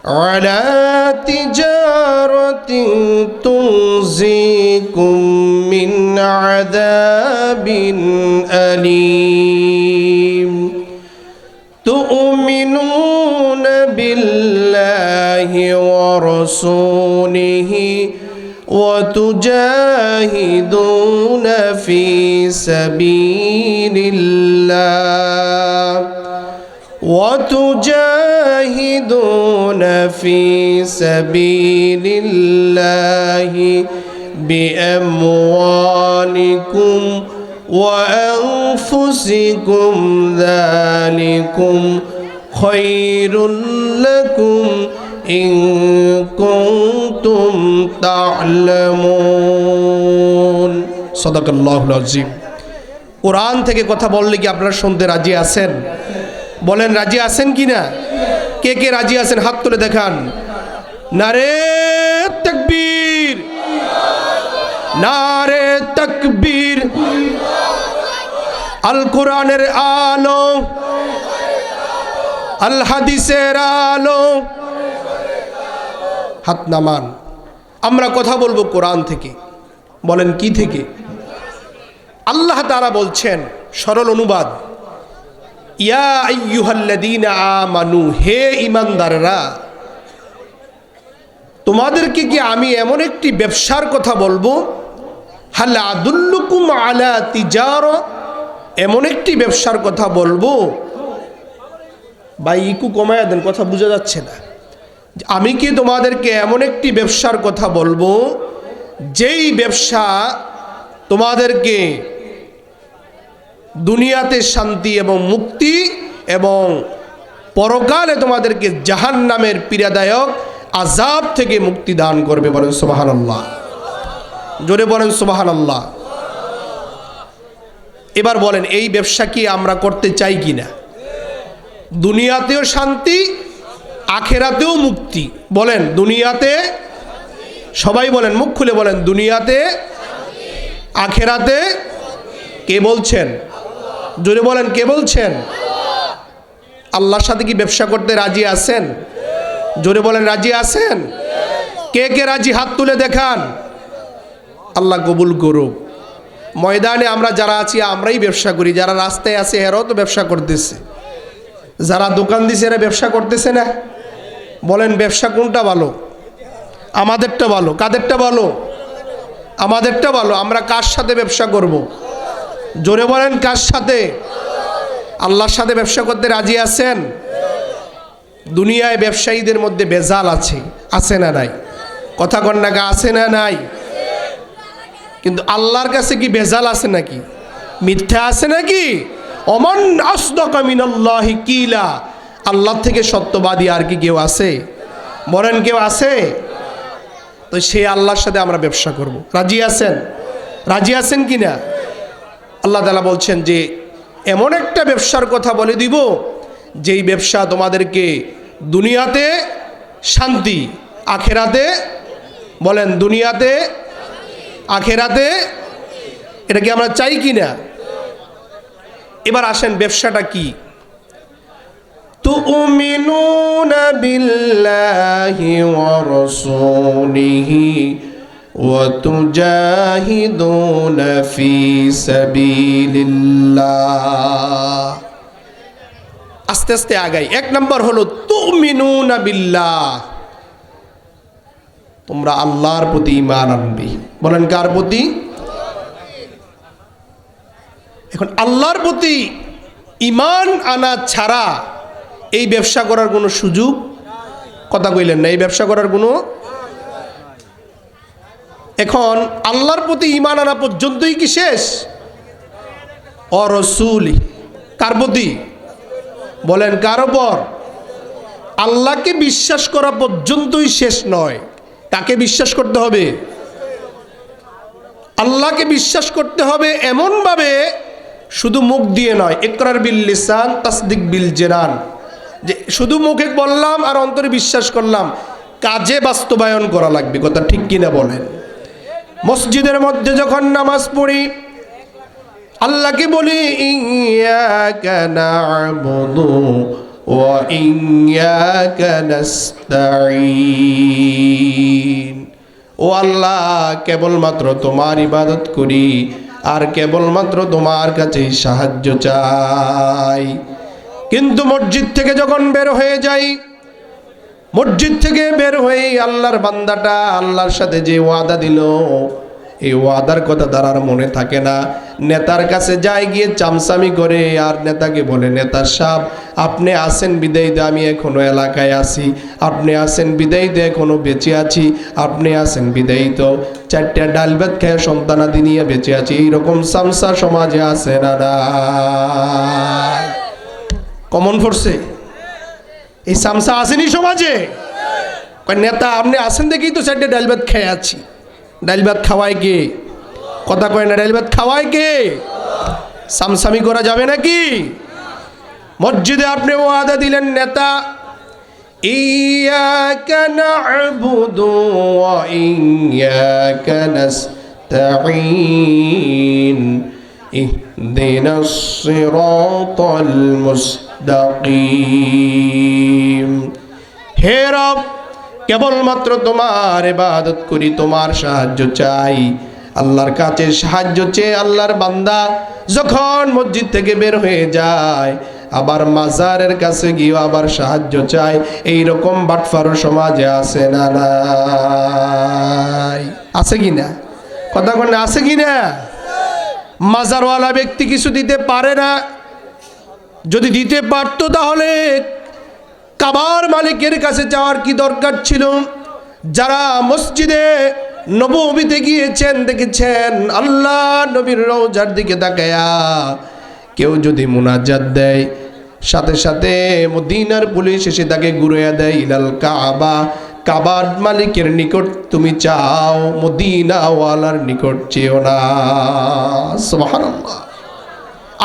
على تجارة تنجيكم من عذاب أليم تؤمنون بالله ورسوله وتجاهدون في سبيل الله بأموالكم وأنفسكم ذلكم خير لكم إن كنتم تعلمون صدق الله العظيم কোরআন থেকে কথা বললে কি আপনারা শুনতে রাজি আছেন? বলেন রাজি আছেন কিনা? কে কে রাজি আছেন হাত তুলে দেখান। নারে তাকবীর, নারে তাকবীর। আল কোরআনের আলো, আল হাদিসের আলো। হাত নামান। আমরা কথা বলবো কোরআন থেকে। বলেন কি থেকে? আল্লাহ তাআলা বলছেন, সরল অনুবাদ, ইয়া আইয়ুহাল্লাযীনা আমানু, হে ঈমানদাররা, তোমাদেরকে কি আমি এমন একটি ব্যবসার কথা বলবো, হাল আদুল্লুকুম আলা তিজারা, এমন একটি ব্যবসার কথা বলবো। ভাই ইকু কমায়া দেন, কথা বোঝা যাচ্ছে না। আমি কি তোমাদেরকে এমন একটি ব্যবসার কথা বলবো যেই ব্যবসা তোমাদেরকে দুনিয়াতে শান্তি এবং মুক্তি এবং পরকালে তোমাদেরকে জাহান্নামের পীড়াদায়ক আযাব থেকে মুক্তি দান করবে। বলেন সুবহানাল্লাহ, জোরে বলেন সুবহানাল্লাহ। এবার বলেন এই ব্যবসা কি আমরা করতে চাই কিনা? দুনিয়াতেও শান্তি, আখেরাতেও মুক্তি। বলেন দুনিয়াতে, সবাই বলেন, মুখ খুলে বলেন, দুনিয়াতে আখেরাতে। কে বলছেন? জোরে বলেন, কে বলছেন? আল্লাহর সাথে কি ব্যবসা করতে রাজি আছেন? জোরে বলেন, রাজি আছেন? কে কে রাজি হাত তুলে দেখান। আল্লাহ কবুল করুক। ময়দানে আমরা যারা আছি আমরাই ব্যবসা করি, যারা রাস্তায় আছে এরাও তো ব্যবসা করতেছে, যারা দোকান দিছে এরা ব্যবসা করতেছে না। বলেন ব্যবসা কোনটা ভালো? আমাদেরটা ভালো। কাদেরটা ভালো? আমাদেরটা ভালো। আমরা কার সাথে ব্যবসা করব? জোরে বলেন, কার সাথে? আল্লাহর সাথে ব্যবসা করতে রাজি আছেন? দুনিয়ায় ব্যবসায়ীদের মধ্যে বেজাল আছে, আছে না নাই? কথা কন না, আছে না নাই? কিন্তু আল্লাহর কাছে কি বেজাল আছে নাকি? মিথ্যা আছে নাকি? ওমান আসদাকা মিনাল্লাহি কিলা, আল্লাহ থেকে সত্যবাদী আর কি কেউ আছে? বলেন কেউ আছে? তো সেই আল্লাহর সাথে আমরা ব্যবসা করব। রাজি আছেন? রাজি আছেন কিনা? আল্লাহ তাআলা বলছেন যে এমন একটা ব্যবসার কথা বলে দিব যেই ব্যবসা তোমাদেরকে দুনিয়াতে শান্তি, আখেরাতে, বলেন দুনিয়াতে আখেরাতে, এটা কি আমরা চাই কিনা? এবার আসেন ব্যবসাটা কি। তুমিনুনা বিল্লাহি ওয়া রাসূলিহি ওয়া তুজাহিদুনা ফি সাবিলিল্লাহ। আস্তে আস্তে আগাই। এক নম্বর হলো তুমিনুনা বিল্লাহ, তোমরা আল্লাহর প্রতি ঈমান আনবে। বলেন কার প্রতি? এখন আল্লাহর প্রতি ঈমান আনা ছাড়া এই ব্যবসা করার কোনো সুযোগ, কথা কইলেন না, এই ব্যবসা করার কোনো। এখন আল্লাহর প্রতি ঈমান আনা পর্যন্তই কি শেষ? অরসুলি, কার প্রতি? বলেন কার উপর? আল্লাহকে বিশ্বাস করা পর্যন্তই শেষ নয়। কাকে বিশ্বাস করতে হবে? আল্লাহকে বিশ্বাস করতে হবে এমনভাবে, শুধু মুখ দিয়ে নয়। ইকরার বিল লিসান তাসদিক বিল জিনান, যে শুধু মুখে বললাম আর অন্তরে বিশ্বাস করলাম, কাজে বাস্তবায়ন করা লাগবে। কথা ঠিক কিনা বলেন? মসজিদের মধ্যে যখন নামাজ পড়ি, আল্লাহকে বলি ইয়াকা না'বুদু ওয়া ইয়াকা নাস্তাঈন। ও আল্লাহ, কেবলমাত্র তোমার ইবাদত করি আর কেবলমাত্র তোমার কাছেই সাহায্য চাই। কিন্তু মসজিদ থেকে যখন বের হয়ে যাই, মসজিদ থেকে বের হয়ে আল্লাহর বান্দাটা আল্লাহর সাথে যে ওয়াদা দিল, এই ওয়াদার কথা তার আর মনে থাকে না। নেতার কাছে যায়, গিয়ে চামচামি করে আর নেতাকে বলে, নেতা সাহেব আপনি আসেন বিদায় দে, আমি এখনো এলাকায় আছি, আপনি আসেন বিদায় দে, এখনো বেঁচে আছি, আপনি আসেন বিদায় তো 4টা ডাল ভাত খেয়ে সন্তানাদি নিয়ে বেঁচে আছি। এইরকম চামচা সমাজে আছে না? কমন ফোর্সে এই চামচা আসেনি সমাজে? নেতা আপনি আসেন দেখেই তো 4টা ডাল ভাত খেয়ে আছি। ডাল ভাত খাওয়ায় কে? কথা কয় না, ডাল ভাত খাওয়ায় কে? সামসামি করা যাবে নাকি? মসজিদে আপনি ওয়াদা দিলেন, নেতা ইয়াকা না'বুদু ওয়া ইয়াকা নাস্তাঈন ইহদিনাস সিরাতাল মুস্তাকিম। হে রব, কেবলমাত্র তোমার ইবাদত করি, তোমার সাহায্য চাই। আল্লাহর কাছে সাহায্য চেয়ে আল্লাহর বান্দা যখন মসজিদ থেকে বের হয়ে যায়, আবার মাজারের কাছে গিয়ে আবার সাহায্য চায়। এইরকম বাটফারো সমাজে আছে না? নাই? আছে কি না? কথা বলেন, আছে কি না? মাজারওয়ালা ব্যক্তি কিছু দিতে পারে না। যদি দিতে পারতো তাহলে কাবার মালিকের কাছে যাওয়ার কি দরকার ছিল? যারা মসজিদে নববীতে গিয়েছেন, দেখেছেন আল্লাহ নবীর রওজার দিকে তাকায়া কেউ যদি মুনাজাত দেয়, সাথে সাথে মদিনার পুলিশ এসে তাকে ঘুরিয়ে দেয় ইলাল কাবা। কাবার মালিকের নিকট তুমি চাও, মদিনাওয়ালার নিকট চেও না। সুবহানাল্লাহ।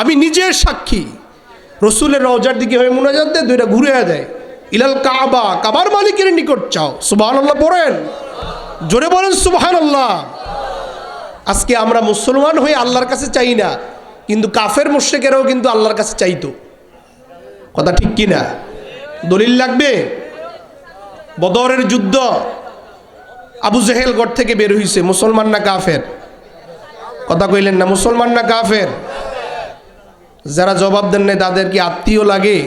আমি নিজের সাক্ষী, রসুলের রওজার দিকে হয়ে মুনাজাত দেয়, দুইটা ঘুরিয়ে দেয় ইলাল কাবা, কাবার মালিকের নিকট চাও। সুবহানাল্লাহ পড়েন, জোরে বলেন সুবহানাল্লাহ। আজকে আমরা মুসলমান হয়ে আল্লাহর কাছে চাই না, কিন্তু কাফের মুশরিকেরাও কিন্তু আল্লাহর কাছে চাইতো। কথা ঠিক কি না? দলিল লাগবে? বদরের যুদ্ধ, আবু জেহেল গড় থেকে বের হইছে, মুসলমান না কাফের? কথা কইলেন না, মুসলমান না কাফের? যারা জবাব দেন নাই তাদের কি আত্মীয় লাগে?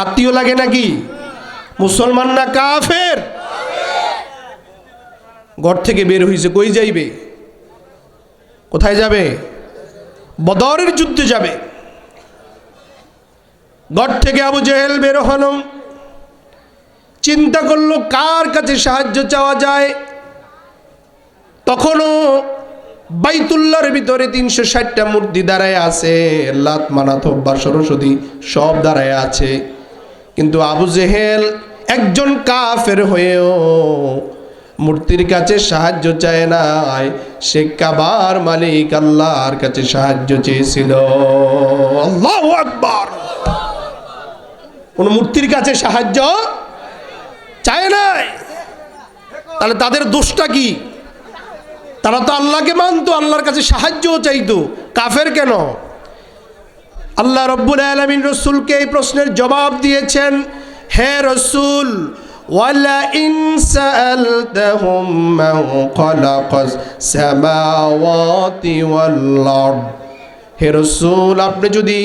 আত্মীয় লাগে নাকি? মুসলমান না কাফের? ঘর থেকে বের হইছে, কই যাইবে? কোথায় যাবে? বদরের যুদ্ধে যাবে। ঘর থেকে আবু জেহেল বের হলো, চিন্তা করলো কার কাছে সাহায্য চাওয়া যায়। তখনও বাইতুল্লাহর ভিতরে 360টা মূর্তি দাঁড়ায় আছে, লাত মানাত বা সরস্বতী সব দাঁড়ায় আছে। কিন্তু আবু জেহেল একজন কাফের হয়েও মূর্তির কাছে সাহায্য চায় নাই, সে কাবার মালিক আল্লাহর কাছে সাহায্য চেয়েছিল। আল্লাহু আকবার। কোন মূর্তির কাছে সাহায্য চায় নাই। তাহলে তাদের দোষটা কি? তারা তো আল্লাহকে মানতো, আল্লাহর কাছে সাহায্যও চাইতো, কাফের কেন? আল্লাহ রব্বুল আলামিন রাসূলকে এই প্রশ্নের জবাব দিয়েছেন, হে রাসূল, ওয়ালা ইন সাআলতাহুম মান খালাকাস সামাওয়াতি ওয়াল আরদ। হে রাসূল, আপনি যদি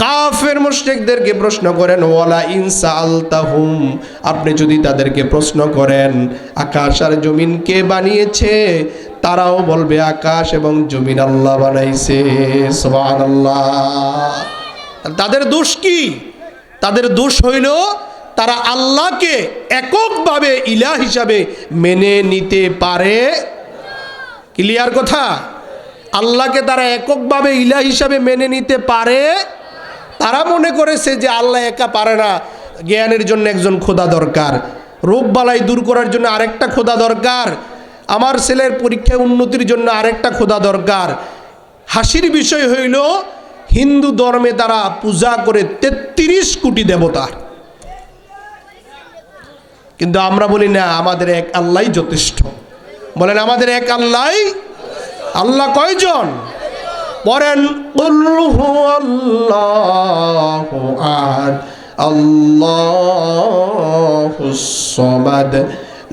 কাফের মুশরিকদেরকে প্রশ্ন করেন, ওয়ালা ইন সাআলতাহুম, আপনি যদি তাদেরকে প্রশ্ন করেন আকাশ আর জমিন কে বানিয়েছে, তারাও বলবে আকাশ এবং জমিন আল্লাহ বানাইছে। সুবহানাল্লাহ। তাদের দোষ কি? তাদের দোষ হইল তারা আল্লাহকে এককভাবে ইলাহ হিসাবে মেনে নিতে পারে। ক্লিয়ার কথা? আল্লাহকে তারা এককভাবে ইলাহ হিসাবে মেনে নিতে পারে। তারা মনে করেছে যে আল্লাহ একা পারে না, জ্ঞানের জন্য একজন খোদা দরকার, রোগ বালাই দূর করার জন্য আরেকটা খোদা দরকার, আমার ছেলের পরীক্ষায় উন্নতির জন্য আরেকটা খোদা দরকার। হাসির বিষয় হইল হিন্দু ধর্মে তারা পূজা করে 33 কোটি দেবতার। কিন্তু আমরা বলি না, আমাদের এক আল্লাহই যথেষ্ট। বলেন আমাদের এক আল্লাহই। আল্লাহ কয়জন? পড়েন কুল হুয়াল্লাহু আহাদ আল্লাহুস সামাদ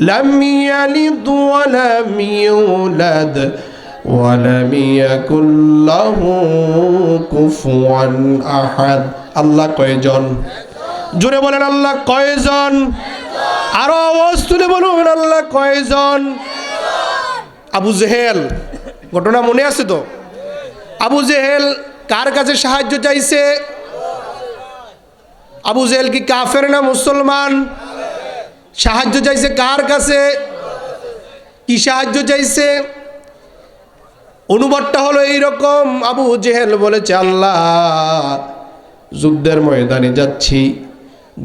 লাম ইয়ালিদ ওয়া লাম ইউলাদ ওয়া লাম ইয়াকুল লাহু কুফুয়ান আহাদ। আল্লাহ কয়জন? জোরে বলেন আল্লাহ কয়জন? আরো আওয়াজ তুলে বলুন আল্লাহ কয়জন? আবু জেহেল ঘটনা মনে আছে তো? আবু জেহেল কার কাছে সাহায্য চাইছে? আবু জেহেল কি কাফের না মুসলমান? সাহায্য চাইছে কার কাছে? কি সাহায্য চাইছে? অনুবাদটা হলো এইরকম, আবু জেহেল বলেছে আল্লাহ যুদ্ধের ময়দানে যাচ্ছি,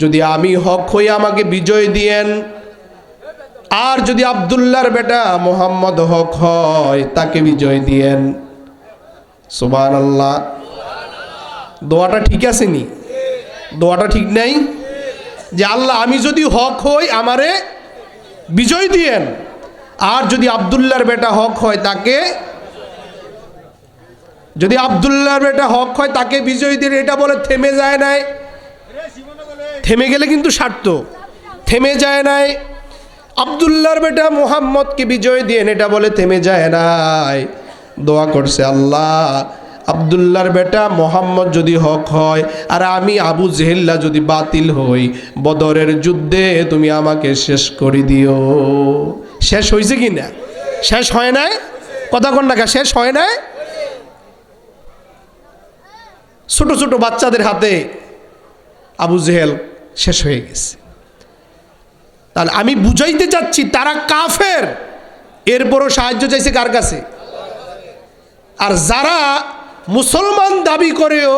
যদি আমি হক হই আমাকে বিজয় দিয়েন, আর যদি আব্দুল্লাহর বেটা মোহাম্মদ হক হয় তাকে বিজয় দিয়েন। সুবহানাল্লাহ। দোয়াটা ঠিক আছে নি? দোয়াটা ঠিক নাই? যে আল্লাহ আমি যদি হক হই আমারে বিজয় দিয়েন, আর যদি আব্দুল্লাহর বেটা হক হয় তাকে, যদি আব্দুল্লাহর বেটা হক হয় তাকে বিজয় দিন। এটা বলে থেমে যায় নাই, থেমে গেলে কিন্তু স্বার্থ, থেমে যায় নাই। আব্দুল্লাহর বেটা মুহাম্মদকে বিজয় দিয়েন, এটা বলে থেমে যায় নাই। দোয়া করছে আল্লাহ আব্দুল্লাহর বেটা মোহাম্মদ যদি হক হয় আর আমি আবু জেহেল্লা যদি বাতিল হই, বদরের যুদ্ধে তুমি আমাকে শেষ করে দিও। শেষ হয়েছে কি না? শেষ হয় নাই? কথা কোন টাকা শেষ হয় নাই? ছোট ছোট বাচ্চাদের হাতে আবু জেহেল শেষ হয়ে গেছে। তাহলে আমি বুঝাইতে চাচ্ছি তারা কাফের, এরপরও সাহায্য চাইছে কার কাছে? আর যারা মুসলমান দাবি করেও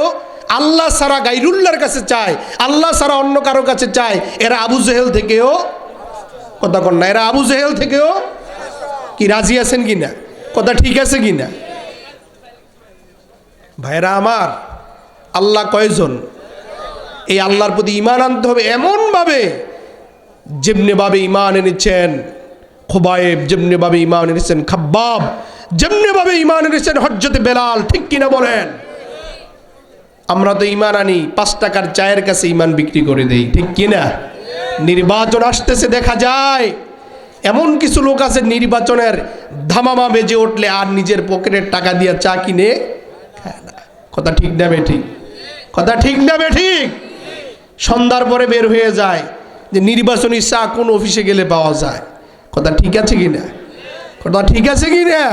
আল্লাহ ছাড়া গায়রুল্লাহর কাছে চায়, আল্লাহ ছাড়া অন্য কারো কাছে চায়, এরা আবু জেহেল থেকেও, কথা কন না, এরা আবু জেহেল থেকেও কি রাজি আছেন কিনা? কথা ঠিক আছে কিনা? ভাইরা আমার, আল্লাহ কয়জন? এই আল্লাহর প্রতি ঈমান আনতে হবে এমনভাবে যেমনিভাবে ঈমান এনেছেন খুবাইব, যেমনিভাবে ঈমান এনেছেন খাব্বাব, যেমনিভাবে ঈমান এনেছেন হযরত বেলাল। ঠিক কিনা বলেন? আমরা তো ঈমান আনি 5 টাকার চায়ের কাছে ঈমান বিক্রি করে দেই, ঠিক কিনা? নির্বাচন আসতেছে, দেখা যায় এমন কিছু লোক আছে নির্বাচনের ধামামা বেজে উঠলে আর নিজের পকেটের টাকা দিয়ে চা কিনে খায় না। কথা ঠিক না বেঠিক? কথা ঠিক না বেঠিক? সন্ধ্যার পরে বের হয়ে যায় যে নির্বাচনী চা কোন অফিসে গেলে পাওয়া যায়। কথা ঠিক আছে কিনা? কথা ঠিক আছে কিনা?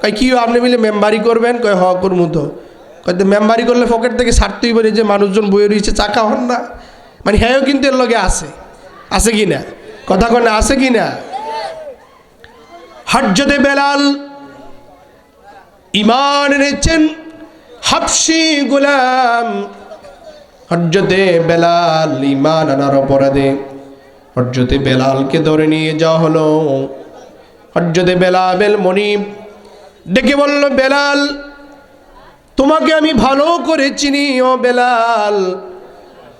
কয় কি আপনি মিলে মেম্বারি করবেন? কয় হ করবো তো। কয় মেম্বারি করলে পকেট থেকে ছাড়তেই পারে যে মানুষজন বইয়ে রয়েছে চা খাওয়ান না, মানে হ্যাঁ কিন্তু এর লগে আছে, আছে কিনা? কথা কয় না, আছে কিনা? হযরত বেলাল ঈমান এনেছেন, হাবশি গোলাম। হযরতে বেলাল ঈমান আনার অপরাধে হযরতে বেলালকে ধরে নিয়ে যাওয়া হলো। হযরতে বেলাল মনিব ডেকে বলল, বেলাল তোমাকে আমি ভালো করে চিনি, ও বেলাল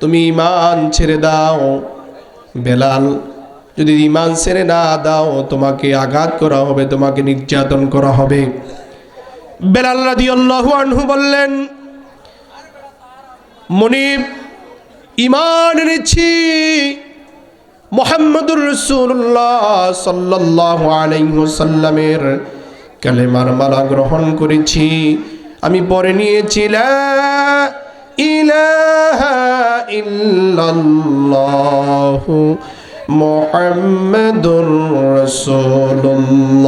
তুমি ঈমান ছেড়ে দাও। বেলাল যদি ঈমান ছেড়ে না দাও তোমাকে আঘাত করা হবে, তোমাকে নির্যাতন করা হবে। বেলাল রাদিয়াল্লাহু আনহু বললেন, মনিব ঈমান এনেছি, মুহাম্মদুর রাসূলুল্লাহ সাল্লাল্লাহু আলাইহি ওয়াসাল্লামের কালেমার মালা গ্রহণ করেছি, আমি পরে নিয়েছি লা ইলাহা ইল্লাল্লাহু মুহাম্মাদুর রাসূলুল্লাহ।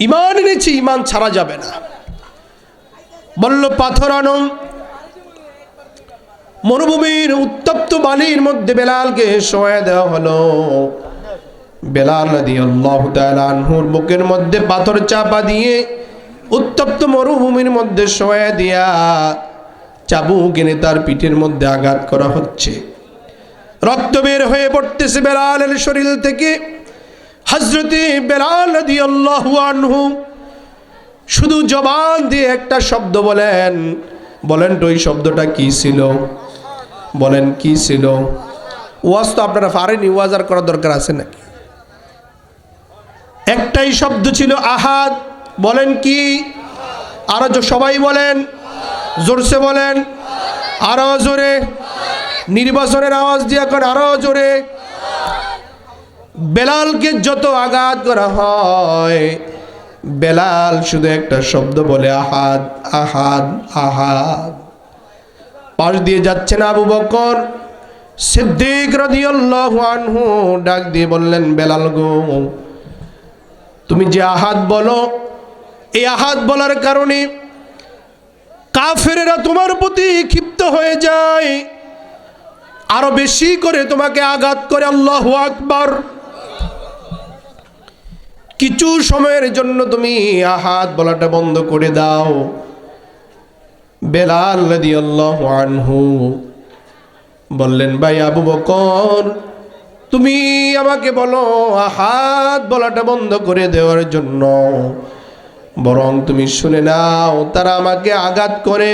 ঈমান এনেছি, ঈমান ছাড়া যাবে না। বলল পাথর আনো। মরুভূমির উত্তপ্ত বালির মধ্যে বেলালকে শোয়া দেওয়া হলো। বেলাল রাদিয়াল্লাহু তাআলা আনহুর বুকের মধ্যে পাথর চাপা দিয়ে উত্তপ্ত মরুভূমির মধ্যে শোয়া দিয়া চাবুক এনে তার পিঠের মধ্যে আঘাত করা হচ্ছে। রক্ত বের হয়ে পড়তেছে বেলালের শরীর থেকে। হযরতে বেলাল রাদিয়াল্লাহু আনহু শুধু জবান দিয়ে একটা শব্দ বলেন, বলেন তো ওই শব্দটা কি ছিল? বলেন কি ছিল? ওয়াজ তো আপনারা পারেনি, ওয়াজ আর করার দরকার আছে নাকি? একটাই শব্দ ছিল আহাদ। বলেন কি? আরো সবাই বলেন, জোরসে বলেন, আরো জোরে, নির্বাচনের আওয়াজ দিয়ে এখন আরো জোরে। বেলালকে যত আঘাত করা হয়, বেলাল শুধু একটা শব্দ বলে, আহাদ আহাদ আহাদ। পাশ দিয়ে যাচ্ছেন আবু বকর সিদ্দিক রাদিয়াল্লাহু আনহু, ডাক দিয়ে বললেন, বেলাল গো, তুমি যে আহাদ বলো, এই আহাদ বলার কারণে কাফেরেরা তোমার প্রতি ক্ষিপ্ত হয়ে যায়, আরো বেশি করে তোমাকে আঘাত করে। আল্লাহু আকবার। কিছু সময়ের জন্য তুমি আহাদ বলাটা বন্ধ করে দাও। বেলাল রাদিয়াল্লাহু আনহু বললেন, ভাই আবু বকর, তুমি আমাকে বলো আহাদ বলাটা বন্ধ করে দেওয়ার জন্য, বরং তুমি শুনে নাও, তারা আমাকে আঘাত করে,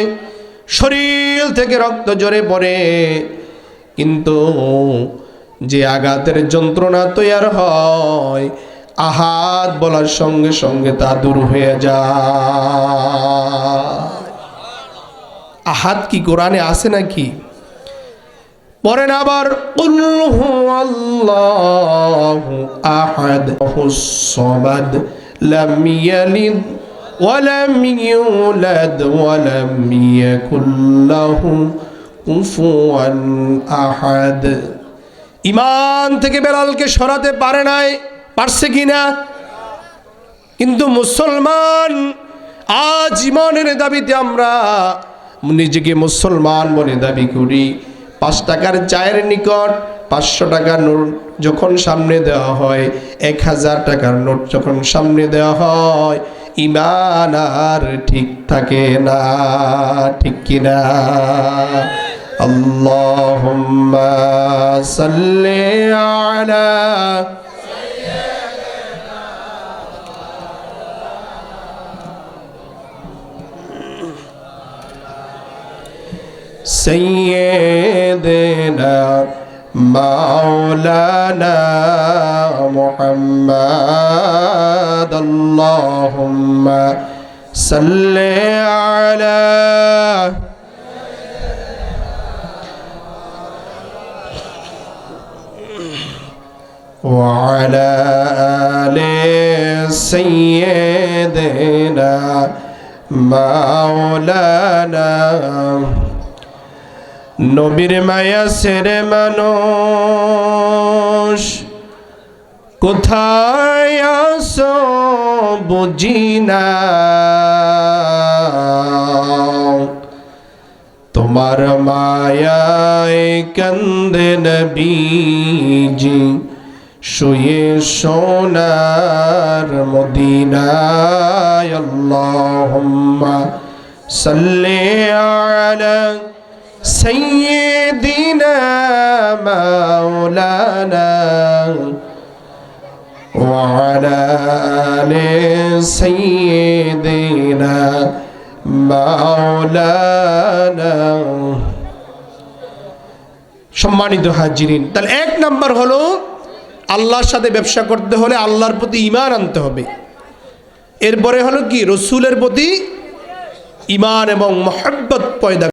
শরীর থেকে রক্ত ঝরে পড়ে, কিন্তু যে আঘাতের যন্ত্রণা তৈরি হয়, আহাদ বলার সঙ্গে সঙ্গে তা দূর হয়ে যায়। আহাদ কি কোরআনে আছে নাকি? পড়েন আবার, কুল হুয়াল্লাহু আহাদ হুস সামাদ লাম ইয়ালিদ ওয়া লাম ইউলাদ ওয়া লাম ইয়াকুল লাহু কুফুয়ান আহাদ। ঈমান থেকে বেলালকে সরাতে পারে নাই, পারছে কিনা? কিন্তু মুসলমান আজ ঈমানের দাবিতে আমরা নিজেকে মুসলমান বলে দাবি করি। 5 টাকার চায়ের নিকট 500 টাকার নোট যখন সামনে দেওয়া হয়, 1000 টাকার নোট যখন সামনে দেওয়া হয়, ঈমান আর ঠিক থাকে না, ঠিক কিনা? আল্লাহুম্মা সাল্লি আলা سيدنا مولانا محمد اللهم صل على وعلى آل سيدنا مولانا। নবীর মায়া সেরে মানুষ কোথায় আসো বুঝি না, তোমার মায়ায় কান্দে নবীজি শুয়ে সোনার মদিনায়। আল্লাহুম্মা সাল্লি আলা سيدنا مولانا وعلى آل سيدنا مولانا। সম্মানিত হাজিরিন, তাহলে 1 নাম্বার হলো আল্লাহর সাথে ব্যবসা করতে হলে আল্লাহর প্রতি ঈমান আনতে হবে। এরপরে হলো কি? রাসূলের প্রতি ঈমান এবং মহব্বত পয়দা